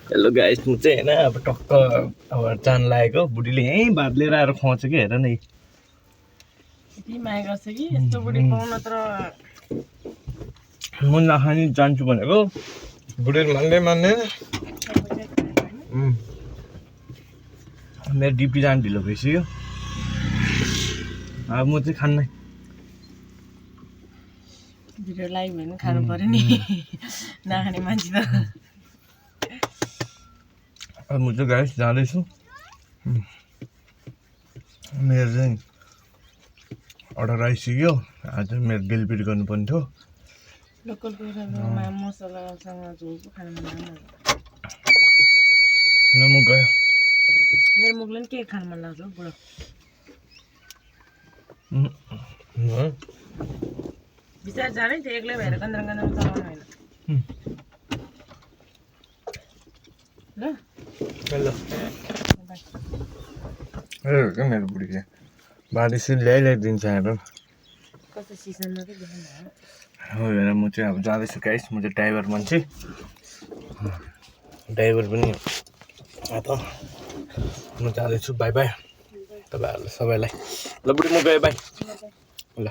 hello guys म चाहिँ हैन अब टक्क अब जान लागेको बुढीले यहीँ भात लिएर आएर खुवाउँछ कि हेर न यति माया गर्छ कि यस्तो बुढी पाउन तर म नखानी जान्छु भनेको बुढीले मान्दै मेरो डिपी जान ढिलो भइसक्यो अब म चाहिँ खान्नै भिडियो लाइभ हेर्नु खानु पर्यो नि नखाने मान्छे त अब म चाहिँ गाइस जाँदैछु मेरो चाहिँ अर्डर आइसक्यो आज मेरो डेलिभरी गर्नुपर्ने थियो लोकल कुखुरामा मसलासँग झोल पो खानु मन लाग्छ ल म गयो मेरो मुखले नि के खानु मन लाग्छ हौ बुढो बिचार जानै थियो एक्लै भएर गन्द्रङ गन्द्रङ चलाउनु होइन ल ल क्या मेरो बुढी चाहिँ बाँडेसी ल्याइदिन्छ हेर कस्तो सिजनमा चाहिँ देख्नु हो हेर म चाहिँ अब जाँदैछु गाइस म चाहिँ ड्राइभर मान्छे ड्राइभर पनि त म जाँदैछु बाई बाई तपाईँहरूलाई सबैलाई ल बुढी म गएँ बाई ल